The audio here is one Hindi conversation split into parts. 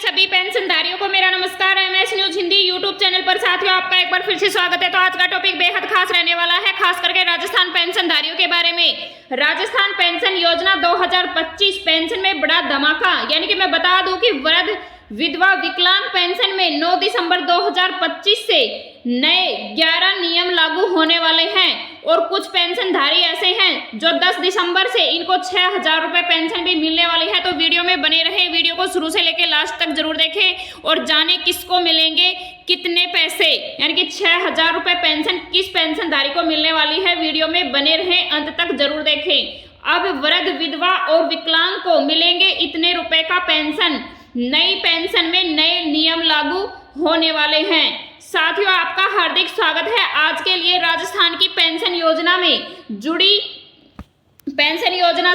सभी पेंशनधारियों को मेरा नमस्कार। MS news Hindi YouTube channel पर साथियों आपका एक बार फिर से स्वागत है। तो आज का टॉपिक बेहद खास रहने वाला है, खास करके राजस्थान पेंशनधारियों के बारे में। राजस्थान पेंशन योजना 2025 पेंशन में बड़ा धमाका, यानी कि मैं बता दूं कि वृद्ध विधवा विकलांग पेंशन में 9 दिसंबर 2025 से नए 11 नियम लागू होने वाले हैं और कुछ पेंशनधारी ऐसे हैं जो 10 दिसंबर से इनको 6,000 रुपए पेंशन भी मिलने वाली है। तो वीडियो में बने रहे, वीडियो को शुरू से लेकर लास्ट तक जरूर देखें और जाने किसको मिलेंगे कितने पैसे, यानी कि 6,000 रुपए पेंशन किस पेंशनधारी को मिलने वाली है। वीडियो में बने रहें, अंत तक जरूर देखें। अब वृद्ध विधवा और विकलांग को मिलेंगे इतने रुपए का पेंशन। नई पेंशन में नए नियम लागू होने वाले हैं। साथियों, आपका हार्दिक स्वागत है। आज के लिए राजस्थान की पेंशन योजना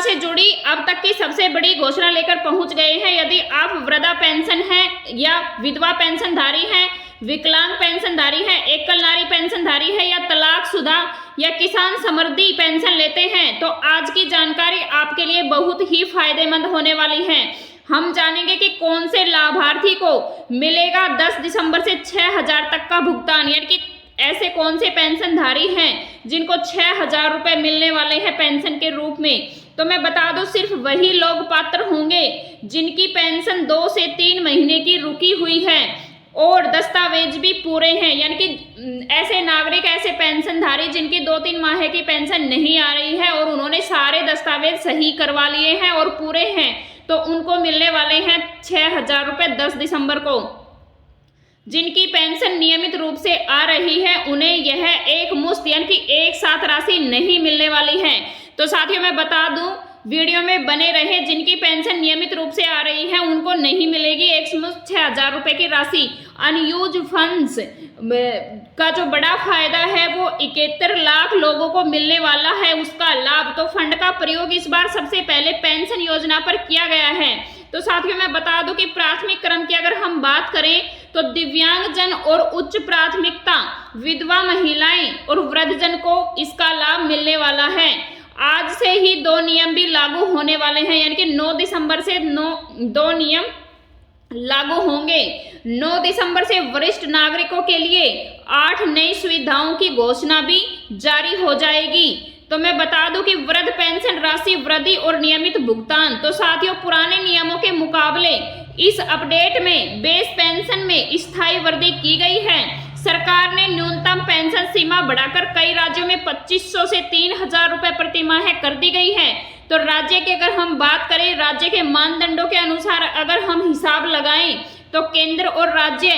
से जुड़ी अब तक की सबसे बड़ी घोषणा लेकर पहुंच गए हैं। यदि आप वृद्धा पेंशन है या विधवा पेंशनधारी हैं, विकलांग पेंशनधारी है, एकल नारी पेंशनधारी है या तलाकशुदा या किसान समृद्धि पेंशन लेते हैं, तो आज की जानकारी आपके लिए बहुत ही फायदेमंद होने वाली है। हम जानेंगे कि कौन से लाभार्थी को मिलेगा 10 दिसंबर से 6,000 तक का भुगतान, यानी कि ऐसे कौन से पेंशनधारी हैं जिनको 6,000 रुपए मिलने वाले हैं पेंशन के रूप में। तो मैं बता दूं, सिर्फ वही लोग पात्र होंगे जिनकी पेंशन 2 से 3 महीने की रुकी हुई है और दस्तावेज भी पूरे हैं, यानी कि ऐसे नागरिक, ऐसे पेंशनधारी जिनकी 2-3 माह की पेंशन नहीं आ रही है और उन्होंने सारे दस्तावेज सही करवा लिए हैं और पूरे हैं, तो उनको मिलने वाले हैं 6,000 रुपए 10 दिसंबर को। जिनकी पेंशन नियमित रूप से आ रही है उन्हें यह एक मुश्त यानी कि एक साथ राशि नहीं मिलने वाली है। तो साथियों, मैं बता दूं, वीडियो में बने रहे। जिनकी पेंशन नियमित रूप से आ रही है उनको नहीं मिलेगी एक मुश्त 6,000 रुपए की राशि। अनयूज फंड्स का जो बड़ा फायदा है वो 71 लाख लोगों को मिलने वाला है उसका लाभ। तो फंड का प्रयोग इस बार सबसे पहले पेंशन योजना पर किया गया है। तो साथियों, मैं बता दूं कि प्राथमिक क्रम की अगर हम बात करें तो दिव्यांगजन और उच्च प्राथमिकता विधवा महिलाएं और वृद्धजन को इसका लाभ मिलने वाला है। आज से ही 2 नियम भी लागू होने वाले हैं, यानी कि 9 दिसंबर से 2 नियम लागू होंगे। 9 दिसंबर से वरिष्ठ नागरिकों के लिए 8 नई सुविधाओं की घोषणा भी जारी हो जाएगी। तो मैं बता दूं कि वृद्ध पेंशन राशि वृद्धि और नियमित भुगतान। तो साथियों, पुराने नियमों के मुकाबले इस अपडेट में बेस पेंशन में स्थायी वृद्धि की गई है। सरकार ने न्यूनतम पेंशन सीमा बढ़ाकर कई राज्यों में 2,500 से 3,000 रुपए प्रति माह कर दी गई है। तो राज्य की अगर हम बात करें, राज्य के मानदंडों के अनुसार अगर हम हिसाब लगाएं तो केंद्र और राज्य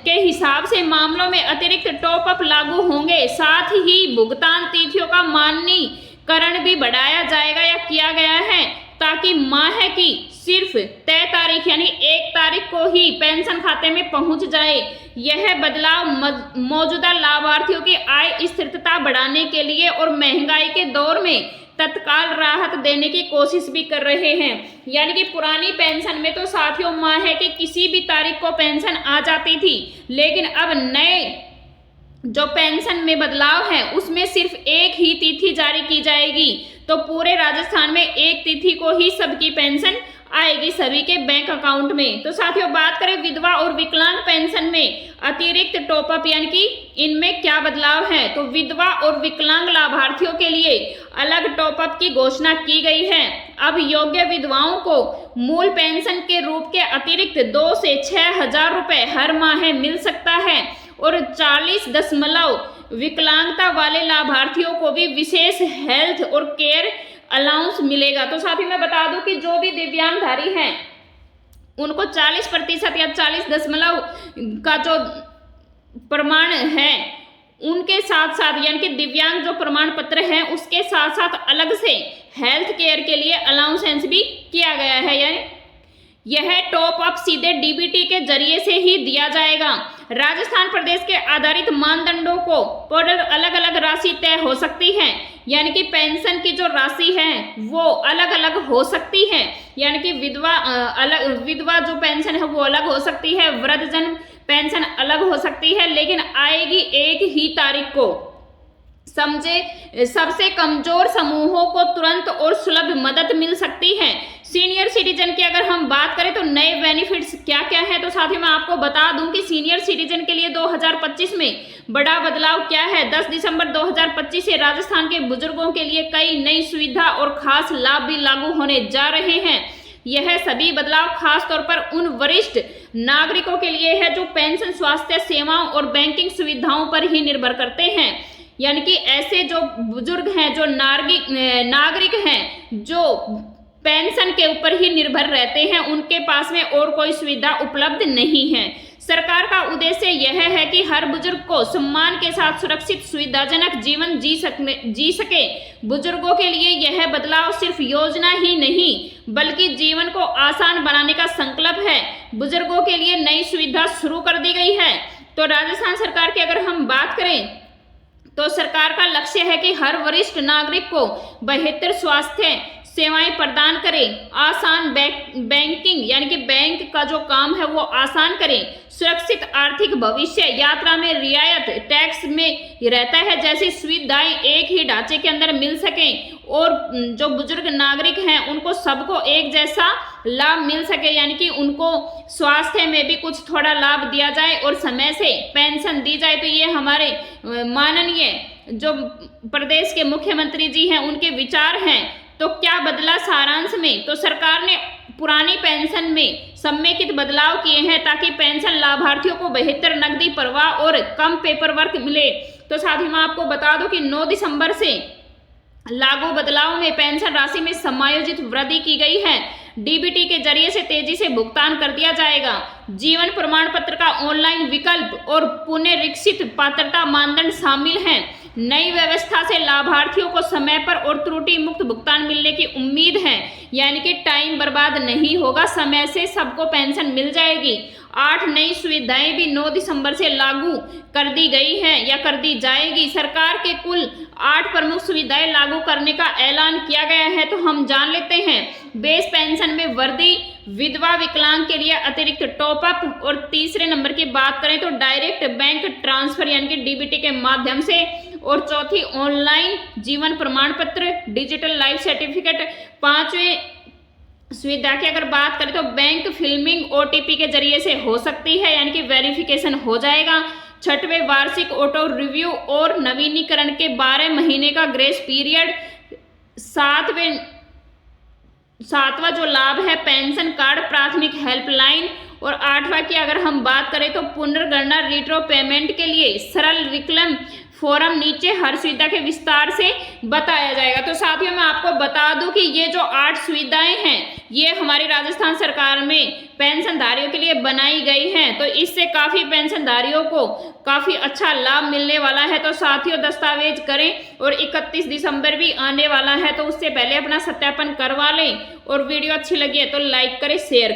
के हिसाब से मामलों में अतिरिक्त टॉप अप लागू होंगे। साथ ही भुगतान तिथियों का मानकीकरण भी बढ़ाया जाएगा या किया गया है, ताकि माह की सिर्फ तय तारीख यानी 1 तारीख को ही पेंशन खाते में पहुंच जाए। यह बदलाव मौजूदा लाभार्थियों की आय स्थिरता बढ़ाने के लिए और महंगाई के दौर में तत्काल राहत देने की कोशिश भी कर रहे हैं। यानी कि पुरानी पेंशन में तो साथियों माह के किसी भी तारीख को पेंशन आ जाती थी, लेकिन अब नए जो पेंशन में बदलाव है उसमें सिर्फ एक ही तिथि जारी की जाएगी। तो पूरे राजस्थान में एक तिथि को ही सबकी पेंशन आएगी सभी के बैंक अकाउंट में। तो साथियों, बात करें विधवा और विकलांग पेंशन में अतिरिक्त टॉप अप यानी कि इनमें क्या बदलाव है, तो विधवा और विकलांग लाभार्थियों के लिए अलग टॉप अप की घोषणा की गई है। अब योग्य विधवाओं को मूल पेंशन के रूप के अतिरिक्त 2 से 6,000 रुपए हर माह मिल सकता है और 40 विकलांगता वाले लाभार्थियों को भी विशेष हेल्थ और केयर अलाउंस मिलेगा। तो साथ ही मैं बता दूं कि जो भी दिव्यांगधारी हैं उनको 40% या 40 का जो प्रमाण है उनके साथ साथ, यानी कि दिव्यांग जो प्रमाण पत्र है उसके साथ साथ अलग से हेल्थ केयर के लिए अलाउंसेंस भी किया गया है। यानी यह टॉप अप सीधे डीबीटी के जरिए से ही दिया जाएगा। राजस्थान प्रदेश के आधारित मानदंडों को पर अलग अलग राशि तय हो सकती है, यानी कि पेंशन की जो राशि है वो अलग अलग हो सकती है। यानी कि विधवा जो पेंशन है वो अलग हो सकती है, वृद्धजन पेंशन अलग हो सकती है, लेकिन आएगी एक ही तारीख को। समझे सबसे कमजोर समूहों को तुरंत और सुलभ मदद मिल सकती है। सीनियर सिटीजन की अगर हम बात करें तो नए बेनिफिट्स क्या क्या है, तो साथ ही मैं आपको बता दूं कि सीनियर सिटीजन के लिए 2025 में बड़ा बदलाव क्या है। 10 दिसंबर 2025 से राजस्थान के बुजुर्गों के लिए कई नई सुविधा और खास लाभ भी लागू होने जा रहे हैं। यह सभी बदलाव खास तौर पर उन वरिष्ठ नागरिकों के लिए है जो पेंशन, स्वास्थ्य सेवाओं और बैंकिंग सुविधाओं पर ही निर्भर करते हैं। यानी कि ऐसे जो बुजुर्ग हैं, जो नागरिक हैं जो पेंशन के ऊपर ही निर्भर रहते हैं, उनके पास में और कोई सुविधा उपलब्ध नहीं है। सरकार का उद्देश्य यह है कि हर बुजुर्ग को सम्मान के साथ सुरक्षित सुविधाजनक जीवन जी सके। बुजुर्गों के लिए यह बदलाव सिर्फ योजना ही नहीं बल्कि जीवन को आसान बनाने का संकल्प है। बुजुर्गों के लिए नई सुविधा शुरू कर दी गई है। तो राजस्थान सरकार की अगर हम बात करें तो सरकार का लक्ष्य है कि हर वरिष्ठ नागरिक को बेहतर स्वास्थ्य सेवाएं प्रदान करें, आसान बैंकिंग यानी कि बैंक का जो काम है वो आसान करें, सुरक्षित आर्थिक भविष्य, यात्रा में रियायत, टैक्स में रहता है जैसी सुविधाएं एक ही ढांचे के अंदर मिल सकें और जो बुजुर्ग नागरिक हैं उनको सबको एक जैसा लाभ मिल सके। यानी कि उनको स्वास्थ्य में भी कुछ थोड़ा लाभ दिया जाए और समय से पेंशन दी जाए। तो ये हमारे माननीय जो प्रदेश के मुख्यमंत्री जी हैं उनके विचार हैं। तो क्या बदला सारांश में, तो सरकार ने पुरानी पेंशन में समेकित बदलाव किए हैं ताकि पेंशन लाभार्थियों को बेहतर नकदी प्रवाह और कम पेपर वर्क मिले। तो साथ ही मैं आपको बता दूं कि 9 दिसंबर से लागू बदलाव में पेंशन राशि में समायोजित वृद्धि की गई है। डीबीटी के जरिए से तेजी से भुगतान कर दिया जाएगा। जीवन प्रमाण पत्र का ऑनलाइन विकल्प और पुनरीक्षित पात्रता मानदंड शामिल हैं। नई व्यवस्था से लाभार्थियों को समय पर और त्रुटि मुक्त भुगतान मिलने की उम्मीद है। यानी कि टाइम बर्बाद नहीं होगा, समय से सबको पेंशन मिल जाएगी। 8 नई सुविधाएं भी 9 दिसंबर से लागू कर दी गई हैं या कर दी जाएगी। सरकार के कुल 8 प्रमुख सुविधाएं लागू करने का ऐलान किया गया है। तो हम जान लेते हैं। बेस पेंशन में वृद्धि, विधवा विकलांग के लिए अतिरिक्त टॉपअप और तीसरे नंबर की बात करें तो डायरेक्ट बैंक ट्रांसफर यानी कि डीबीटी के माध्यम से, और चौथी ऑनलाइन जीवन प्रमाण पत्र, डिजिटल लाइफ सर्टिफिकेट। 5वें सुविधा की अगर बात करें तो बैंक फिल्मिंग ओटीपी के जरिए से हो सकती है यानी कि वेरिफिकेशन हो जाएगा। 6वें वार्षिक ऑटो रिव्यू और नवीनीकरण के 12 महीने का ग्रेस पीरियड। 7वां जो लाभ है पेंशन कार्ड प्राथमिक हेल्पलाइन। और 8वां की अगर हम बात करें तो पुनर्गणना रिट्रो पेमेंट के लिए सरल रिक्लेम फोरम। नीचे हर सुविधा के विस्तार से बताया जाएगा। तो साथियों मैं आपको बता दूं कि ये जो 8 सुविधाएं हैं ये हमारी राजस्थान सरकार में पेंशनधारियों के लिए बनाई गई हैं। तो इससे काफ़ी पेंशनधारियों को काफ़ी अच्छा लाभ मिलने वाला है। तो साथियों दस्तावेज करें और 31 दिसंबर भी आने वाला है तो उससे पहले अपना सत्यापन करवा लें। और वीडियो अच्छी लगी है तो लाइक करें, शेयर